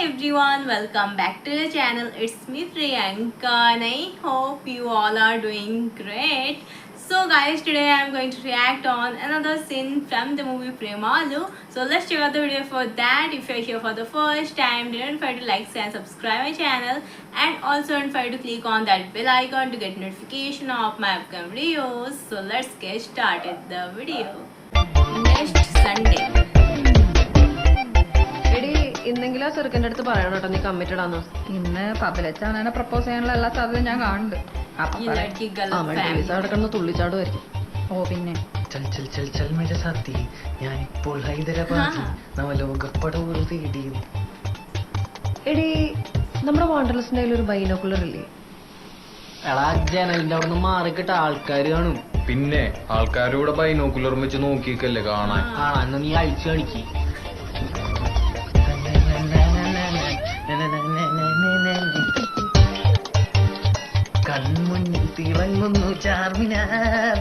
everyone, welcome back to the channel. It's me Priyanka and I hope you all are doing great. So guys, today I am going to react on another scene from the movie Premalu. So let's check out the video for that. If you're here for the first time, don't forget to like, share and subscribe my channel, and also don't forget to click on that bell icon to get notification of my upcoming videos. So let's get started the video. Next Sunday. ഇന്നെങ്കിലും ആ ചെറുക്കൻ്റെ അടുത്ത് പറയണം കേട്ടോ നീ committed ആന്ന്. ഇന്ന് പബ്ലിച്ചാണ് propose ചെയ്യാനുള്ള എല്ലാ സാധ്യതയും ഞാൻ കാണുന്നുണ്ട്. കിടക്കുന്ന തുള്ളിച്ചാടുമായിരിക്കും. ഓ പിന്നെ ഞാനിപ്പോൾ ഹൈദരാബാദ് നവലോകപ്പടവൂർ തേടിയും. എടീ നമ്മുടെ വാണ്ടർലസിന്റെ കയ്യിൽ ഒരു ബൈനോക്കുലർ ഇല്ലേ? എടാ ജനലിന്റെ അവിടെ നിന്ന് മാറിക്കിട്ട ആൾക്കാര് കാണും. പിന്നെ ആൾക്കാരൂടെ ബൈനോക്കുലർ വെച്ച് നോക്കിക്കല്ലേ കാണാൻ. നീ അഴിച്ചു കാണിക്ക്. കൺമുന്നിൽ തിളങ്ങുന്നു ചാർമിനാർ.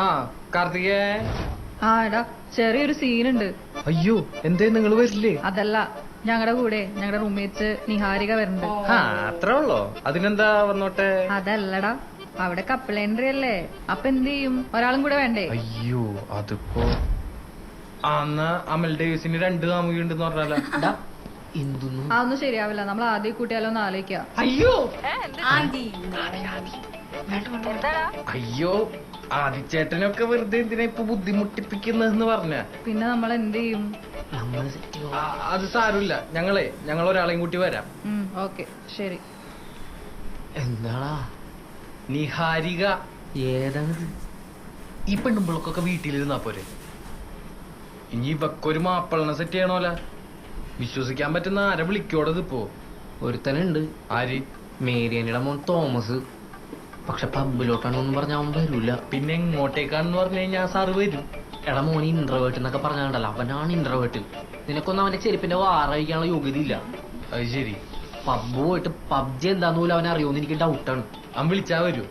ആ കാർത്തികേ. ആ എടാ ചെറിയൊരു സീനുണ്ട്. അയ്യോ എന്തേ നിങ്ങൾ വരില്ലേ? അതല്ല, ഞങ്ങളുടെ കൂടെ ഞങ്ങളുടെ റൂംമേറ്റ്സ് നിഹാരിക വരുന്നുണ്ട്. ആ അത്രേ ഉള്ളോ? അതിനെന്താ വന്നോട്ടെ. അതല്ലടാ, അവിടെ കപ്പിൾ എൻട്രി അല്ലേ, അപ്പൊ എന്ത് ചെയ്യും? ഒരാളും കൂടെ വേണ്ടേ? അയ്യോ അതിപ്പോ അന്ന് അമൽ ഡേവിസിന് 2 കാമുകിണ്ടെന്ന് പറഞ്ഞാലോ. അതൊന്നും ശരിയാവില്ല. നമ്മൾ ആദ്യം കൂട്ടിയാലോ ഒന്ന് ആലോചിക്കാം. അയ്യോ അയ്യോ ആദിച്ചേട്ടനൊക്കെ വെറുതെ എന്തിനാ ഇപ്പൊ ബുദ്ധിമുട്ടിപ്പിക്കുന്നതെന്ന് പറഞ്ഞ. പിന്നെ നമ്മൾ എന്ത് ചെയ്യും? അത് സാരമില്ല, ഞങ്ങൾ ഒരാളെയും കൂട്ടി വരാം. ഓക്കെ ശരി. എന്താടാ നിഹാരിക. ഏതാണിത്? ഈ പെണ്ണുമ്പോഴൊക്കെ വീട്ടിലിരുന്നാ പോരെ. ഇനി ഇവക്കൊരു മാപ്പിളനെ സെറ്റ് ചെയ്യണോല. വിശ്വസിക്കാൻ പറ്റുന്ന ആരെ വിളിക്കോടത് ഇപ്പോ? ഒരുത്തനുണ്ട്. ആര്? മേരിയനിയുടെ മോൻ തോമസ്. പക്ഷെ പബ്ബിലോട്ടാണെന്ന് പറഞ്ഞ അവൻ വരൂല. പിന്നെ എങ്ങോട്ടേക്കാണെന്ന് പറഞ്ഞു കഴിഞ്ഞാൽ സാറ് വരും. എടാ മോൻ ഇൻട്രോവേർട്ട് എന്നൊക്കെ പറഞ്ഞാണ്ടല്ലോ, അവനാണ് ഇൻട്രോവേർട്ട്. നിനക്കൊന്നും അവന്റെ ചെരുപ്പിന്റെ വാറഴിക്കാനുള്ള യോഗ്യത ഇല്ല. അത് ശരി. പബ്ബ് പോയിട്ട് പബ്ജി എന്താന്ന് പോലും അവൻ അറിയോന്ന് എനിക്ക് ഡൗട്ടാണ്. അവൻ വിളിച്ചാ വരൂ.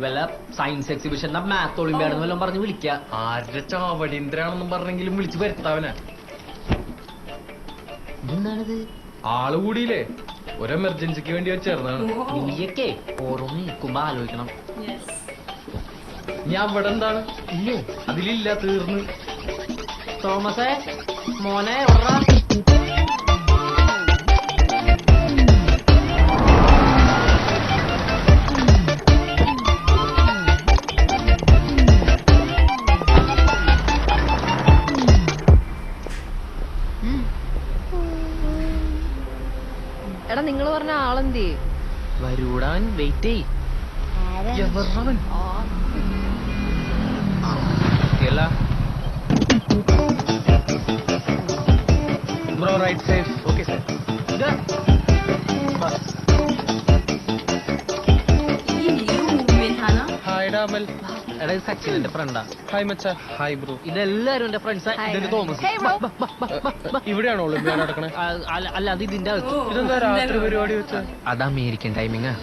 വല്ല സയൻസ് എക്സിബിഷൻ മാത്ത് ഒളിമ്പ്യാഡെന്ന് വല്ലതും പറഞ്ഞ് വിളിക്ക. ആരുടെ ചാവടീന്ദ്രാണെന്നും പറഞ്ഞെങ്കിലും വിളിച്ച് വരുത്താവനാ. എന്താണിത്? ആള് കൂടിയില്ലേ, ഒരു എമർജൻസിക്ക് വേണ്ടി ചേർന്നാണ്. നീയൊക്കെ ഓരോന്ന് നിൽക്കുമ്പോ ആലോചിക്കണം. ഞാൻ അവിടെ എന്താണ് ഇല്ലേ? അതിലില്ല, തീർന്ന്. തോമസേ മോനെ എവിടാ? എടാ നിങ്ങൾ പറഞ്ഞ ആളെന്തേ? വരൂടാൻ വെയിറ്റ് ചെയ്. Bro right safe. Okay sir. Hi ഡാമൽ. എടാ ഇത് സച്ചിന്റെ ഫ്രണ്ടാ. ഹായ് മച്ചാ. Hi bro. ഇതെല്ലാരും എന്റെ ഫ്രണ്ട്സാ. ഇതൊരു തോമസ്. ഇവിടെയാണോ ഒളിമ്പ്യാഡ് നടക്കണേ? അല്ല അത് ഇതിന്റെ അകത്ത്. ഇതെന്താ രാത്രി പരിപാടി വെച്ചാ? അത് അമേരിക്കൻ ടൈമിങ്ങാ.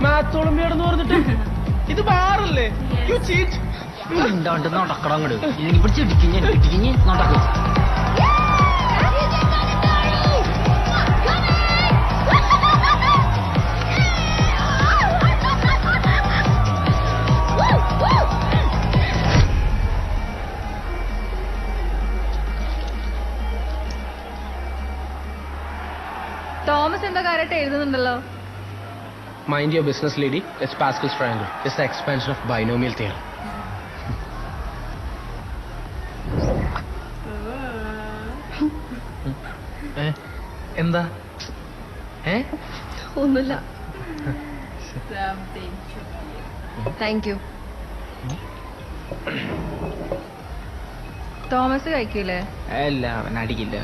മാത്സ് ഒളിമ്പ്യാഡ് പറഞ്ഞിട്ട് ഇത് ബാറല്ലേ? You cheat. ഉണ്ടാണ്ട് നടക്കണം അങ്ങോട്ട്. ഇല്ലെങ്കിൽ പിടിച്ചിടിക്കിഞ്ഞ് നടക്കും. തോമസ് എന്താ കാര്യമായിട്ട് എഴുതുന്നുണ്ടല്ലോ. Mind your business, lady. It's Pascal's triangle. It's the expansion of binomial theorem. എന്താ? ഒന്നുമില്ല. Thank you. തോമസ് കഴിക്കൂലേ? അല്ല അവൻ അടിക്കില്ല.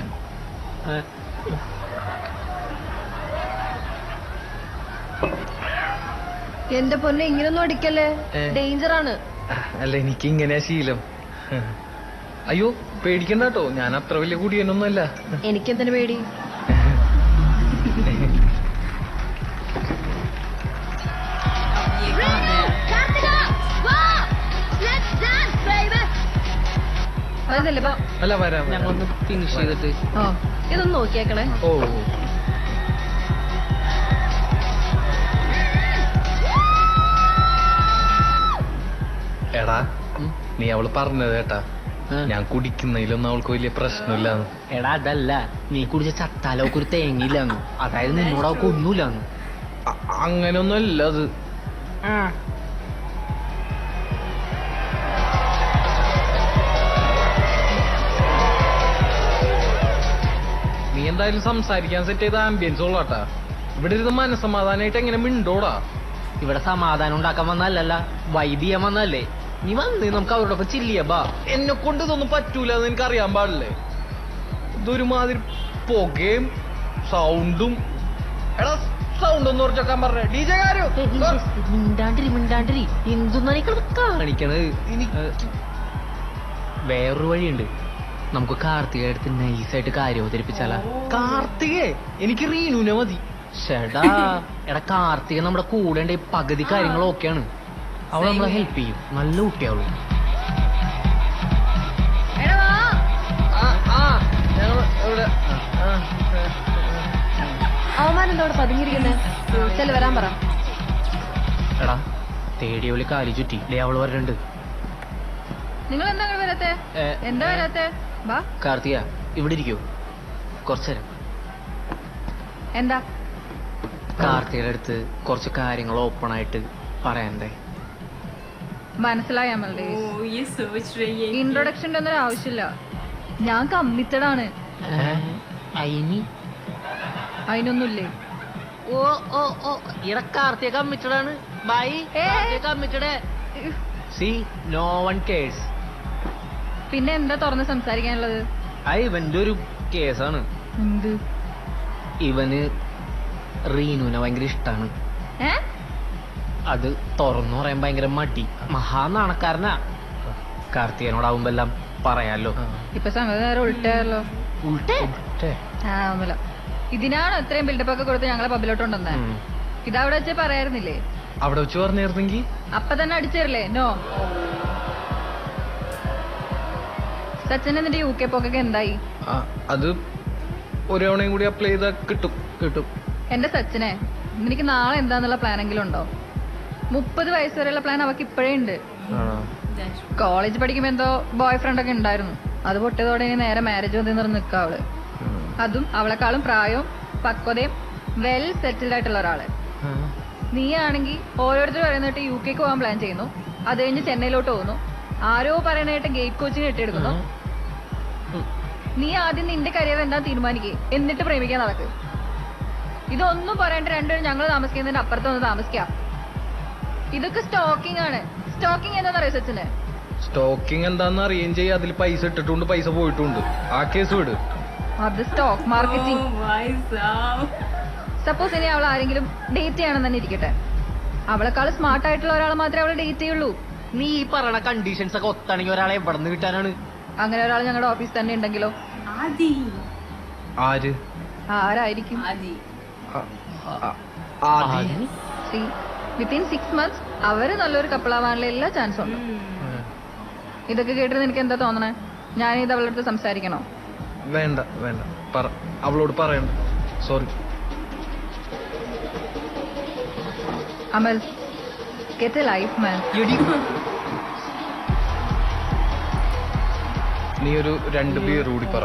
എന്റെ പൊന്നെ ഇങ്ങനൊന്നും അടിക്കല്ലേ, ഡേഞ്ചർ ആണ്. അല്ല എനിക്ക് ഇങ്ങനെയാ ശീലം. അയ്യോ പേടിക്കണ്ട കേട്ടോ, ഞാൻ അത്ര വലിയ കുടിയനൊന്നുമല്ല. എനിക്കെന്തിനു പേടി? അതല്ലേ ബാ. അല്ല വരാം. ഞങ്ങളൊന്ന് ഫിനിഷ് ചെയ്തിട്ട്. ഓ ഇതൊന്ന് നോക്കിയേക്കണേ. ഓ എടാ നീ അവള് പറഞ്ഞത് കേട്ടാ, ഞാൻ കുടിക്കുന്നതിലൊന്നും അവൾക്ക് വലിയ പ്രശ്നമില്ലാന്ന്. എടാ അതല്ല, നീ കുടിച്ച ചത്താലൊക്കെ ഒരു തേങ്ങയില്ലാന്ന്, അതായത് നിന്നോട് അവൾക്ക് ഒന്നുമില്ലാന്ന്. അങ്ങനൊന്നും അല്ല അത്. നീ എന്തായാലും സംസാരിക്കാൻ സെറ്റ് ചെയ്ത ആംബിയൻസ് ഉള്ളാട്ടാ. ഇവിടെ ഇരുന്ന് മനസ്സമാധാനായിട്ട് എങ്ങനെ മിണ്ടോടാ? ഇവിടെ സമാധാനം ഉണ്ടാക്കാൻ വന്നല്ല, വൈബ് ചെയ്യാൻ വന്നല്ലേ. നീ വന്ന് നമുക്ക് അവരോടൊപ്പം ചില്ലിയാ ബാ. എന്നെ കൊണ്ട് ഇതൊന്നും പറ്റൂല എന്ന് എനിക്ക് അറിയാൻ പാടില്ലേ? ഇതൊരുമാതിരി പുകയും സൗണ്ടും. എടാ സൗണ്ട് ഒന്ന് കുറച്ചൊക്കാൻ പറഞ്ഞേ ഡീജെ കാര്യം. മിണ്ടാണ്ടിരി എന്തൊന്നാണ് കാണിക്കണത്. വേറൊരു വഴിയുണ്ട്, നമുക്ക് കാർത്തിക അടുത്ത് നൈസായിട്ട് കാര്യം അവതരിപ്പിച്ചാലാ. കാർത്തികേ, എനിക്ക് റീനുനെ മതി. ചേടാ എടാ, കാർത്തിക നമ്മുടെ കൂടെ ഉണ്ട്, പകുതി കാര്യങ്ങളൊക്കെയാണ്. അവൾ നമ്മളെ ഹെൽപ്പ് ചെയ്യും, നല്ല കുട്ടിയാവുള്ളൂ. അവന്മാരെന്താ അവിടെ പതുങ്ങിയിരിക്കുന്നേ? ചെല് വരാൻ പറ. എടാ തേടിയോളി കാലി ചുറ്റി അവള് വരണ്ട്. നിങ്ങൾ എന്താ വരാത്തെ? എന്താ വരാത്തെ? വാ കാർത്തിക ഇവിടെ ഇരിക്കൂ കുറച്ചേരം. എന്താ? കാർത്തികയുടെ അടുത്ത് കുറച്ച് കാര്യങ്ങൾ ഓപ്പൺ ആയിട്ട് പറയണ്ടേ? മനസ്സിലായി അമൽഡേ, ഇൻട്രൊഡക്ഷൻ്റെ ഒന്നും ആവശ്യമില്ല. ഞാൻ കമ്മിറ്റഡ് ആണ്. അതിനൊന്നുമില്ലേ? ഓ ഓ ഓ ഇവിടെ കാർത്തിക കമ്മിറ്റഡ് ആണ്. By committed. See no one case. പിന്നെ എന്താ തുറന്ന് സംസാരിക്കാനുള്ളത്? ഇവന്റെ ഒരു കേസാണ്. എന്ത്? ഇവന് റീനുവിനെ ഭയങ്കര ഇഷ്ടാണ്. അത് തുറന്നു പറയാൻ ഭയങ്കര മടി, മഹാനാണക്കാരനാ. കാർത്തികനോടാവുമ്പോ എല്ലാം പറയാലോ. ഇപ്പൊ സംഗതി നേരെ ഉൾട്ടയല്ലോ. ആ ഒന്നുമില്ല. ഇതിനാണോ ഇത്രയും ബിൽഡപ്പ് ഒക്കെ കൊടുത്ത് ഞങ്ങളെ പബ്ബിലോട്ട് കൊണ്ടുവന്നേ? ഇതവിടെ വെച്ച് പറയായിരുന്നില്ലേ? അവിടെ വെച്ച് പറഞ്ഞിരുന്നെങ്കിൽ അപ്പൊ തന്നെ അടിച്ചേരില്ലേ? നോ. സച്ചിൻ എന്നിട്ട് UK പോക്കൊക്കെ എന്തായി? അത് ഒരു തവണയും കൂടി അപ്ലൈ ചെയ്താൽ കിട്ടും. എന്റെ സച്ചിനെ, നിനക്ക് നാളെ എന്താന്നുള്ള പ്ലാനെങ്കിലും ഉണ്ടോ? 30 വയസ്സ് വരെയുള്ള പ്ലാൻ അവക്ക് ഇപ്പോഴേ ഉണ്ട്. കോളേജ് പഠിക്കുമ്പോ എന്തോ ബോയ് ഫ്രണ്ട് ഒക്കെ ഉണ്ടായിരുന്നു, അത് പൊട്ടിയതോടെ ഇനി നേരെ മാരേജ് വന്ന് നിൽക്കുക അവള്. അതും അവളെക്കാളും പ്രായവും പക്വതയും വെൽ സെറ്റിൽഡ് ആയിട്ടുള്ള ഒരാള്. നീ ആണെങ്കിൽ ഓരോരുത്തർ പറയുന്നിട്ട് UK പോകാൻ പ്ലാൻ ചെയ്യുന്നു, അത് കഴിഞ്ഞ് ചെന്നൈയിലോട്ട് പോകുന്നു, ആരോ പറയുന്നതായിട്ട് ഗേറ്റ് കോച്ചിന് ഇട്ടെടുക്കുന്നു. നീ ആദ്യം നിന്റെ കരിയർ എന്താ തീരുമാനിക്കേ, എന്നിട്ട് പ്രേമിക്കാൻ നടക്ക്. ഇതൊന്നും പറയണ്ട, രണ്ടുപേരും ഞങ്ങൾ താമസിക്കുന്നതിന്റെ അപ്പുറത്ത് വന്ന് താമസിക്കാം. ഇതൊക്കെ സ്റ്റോക്കിംഗ് ആണ്. സ്റ്റോക്കിംഗ് എന്താണെന്നറിയോ സച്ചിന്? സ്റ്റോക്കിംഗ് എന്താന്ന് അറിയുകയും ചെയ്യും, അതിൽ പൈസ ഇട്ടിട്ടുണ്ട്, പൈസ പോയിട്ടുണ്ട്. ആ കേസ് വിട്. അത് സ്റ്റോക്ക് മാർക്കറ്റിംഗ്. സപ്പോസ് ഇനി അവൾ ആരെങ്കിലും ഡേറ്റ് ചെയ്യണമെന്ന് തന്നെ ഇരിക്കട്ടെ, അവളെക്കാൾ സ്മാർട്ട് ആയിട്ടുള്ള ഒരാളെ മാത്രമേ അവളെ ഡേറ്റ് ചെയ്യുള്ളൂ. നീ ഈ പറയണ കണ്ടീഷൻസ് ഒക്കെ ഒത്താണെങ്കിൽ ഒരാളെ എവിടെ നിന്ന് കിട്ടാനാണ്? അങ്ങനെ ഒരാൾ ഞങ്ങളുടെ ഓഫീസ് തന്നെ ഉണ്ടെങ്കിലോ? ആര്? ആരായിരിക്കും? വിത്തിൻ 6 months അവര് നല്ലൊരു കപ്പിളാവാനുള്ള എല്ലാ ചാൻസും ഉണ്ട്. ഇതൊക്കെ കേട്ടിട്ട് നിനക്ക് എന്താ തോന്നണേ? ഞാനിത് അവളുടെ അടുത്ത് സംസാരിക്കണോ? വേണ്ട അവളോട് പറയണ്ട. Sorry. Amal, get a life, man. നീ ഒരു 2 ബിയർ കൂടി പറ.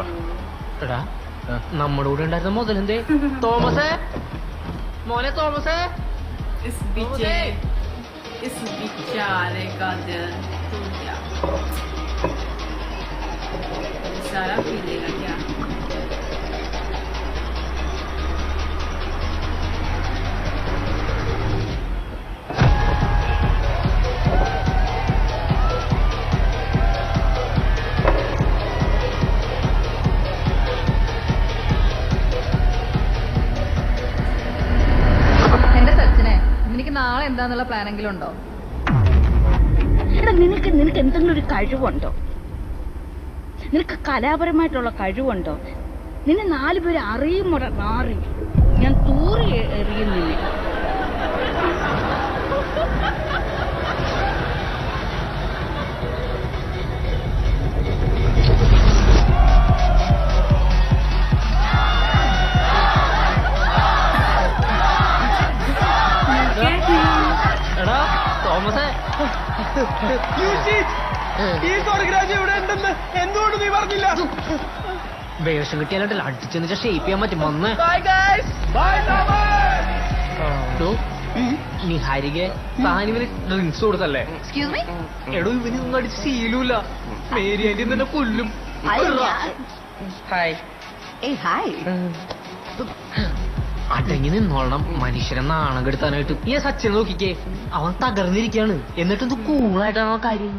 എടാ നമ്മുടെ കൂടെ ഉണ്ടായിരുന്ന മുതലെന്തേ? തോമസേ, മോനെ തോമസേ. इस बेचारे का दिल टूट गया, सारा पी लेगा क्या? എന്താന്നുള്ള പ്ലാനെങ്കിലും ഉണ്ടോ? എടാ നിനക്ക് എന്തെങ്കിലും ഒരു കഴിവുണ്ടോ? നിനക്ക് കലാപരമായിട്ടുള്ള കഴിവുണ്ടോ? നിന്നെ 4 പേര് അറിയുമോ? മാറി ഞാൻ തൂറി എറിയും നിന്നെ. എടാ തോമസേ, ഈ സ്വർഗരാജ് ഇവിടെ ഉണ്ടെന്ന് എന്തുകൊണ്ട് നീ പറഞ്ഞില്ല? വേഷം കിട്ടിയാലോ അടിച്ചെന്ന് വെച്ചാൽ ഷേപ്പ് ചെയ്യാൻ പറ്റും. വന്ന് നീ ഹരികെ താനിവന് ഡ്രിങ്ക്സ് കൊടുത്തല്ലേ? Excuse me. എടോ ഇവന് ഒന്നും അടിച്ച് ശീലൂല. മേരി ആന്റി തന്നെ കൊല്ലും. ഹായ്. ഹായ്. അടങ്ങി നിന്നോളണം, മനുഷ്യരെ നാണം കെടുത്താനായിട്ട്. ഈ സച്ചിനെ നോക്കിക്കേ, അവൻ തകർന്നിരിക്കാണ്. എന്നിട്ടെന്ത് കൂളായിട്ടാണ് കാര്യം.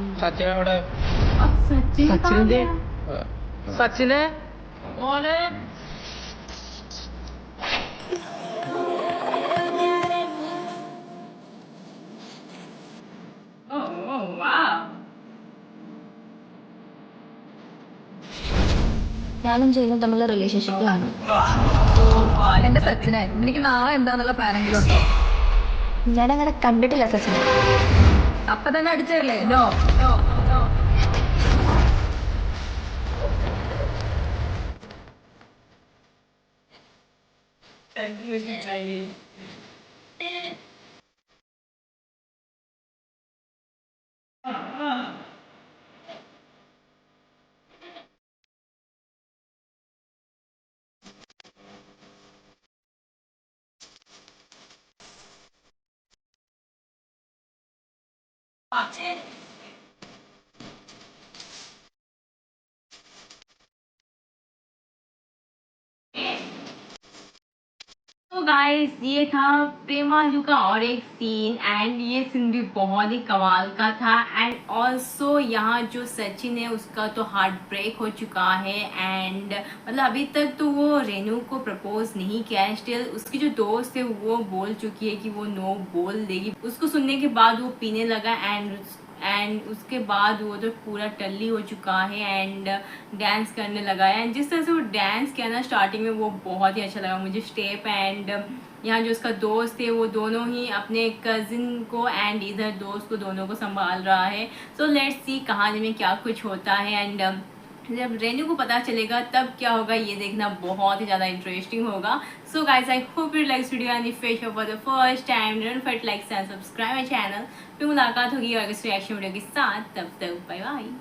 സച്ചിനെ സച്ചിനെ മോനെ ഞാനും ചെയ്യുന്ന തമ്മിലുള്ള റിലേഷൻഷിപ്പിലാണ്. എന്റെ സച്ചിനെ, എനിക്ക് നാളെ എന്താന്നുള്ള പ്ലാനെങ്കിലും ഉണ്ടോ? ഞാനങ്ങനെ കണ്ടിട്ടില്ല സച്ചിനെ. അപ്പൊ തന്നെ അടിച്ചല്ലേ? നോ. तो गाइस ये था प्रेमालू का और एक सीन एंड ये सीन भी बहुत ही कमाल का था एंड ऑल्सो यहाँ जो सचिन है उसका तो हार्ट ब्रेक हो चुका है एंड मतलब अभी तक तो वो रेनू को प्रपोज नहीं किया है. स्टिल उसकी जो दोस्त है वो बोल चुकी है कि वो नो बोल देगी. उसको सुनने के बाद वो पीने लगा एंड उसके बाद वो तो पूरा टल्ली हो चुका है एंड डांस करने लगा है. एंड जिस तरह से वो डांस किया ना स्टार्टिंग में वो बहुत ही अच्छा लगा मुझे स्टेप. एंड यहाँ जो उसका दोस्त है वो दोनों ही अपने कजिन को एंड इधर दोस्त को दोनों को संभाल रहा है. सो लेट्स सी कहानी में क्या कुछ होता है एंड जब रेनू को पता चलेगा तब क्या होगा ये देखना बहुत ही ज़्यादा इंटरेस्टिंग होगा. So guys I hope you like video and if you for the first time don't forget like and subscribe my channel. फिर मुलाकात होगी और इस रिएक्शन वीडियो के साथ. तब तक बाय बाय.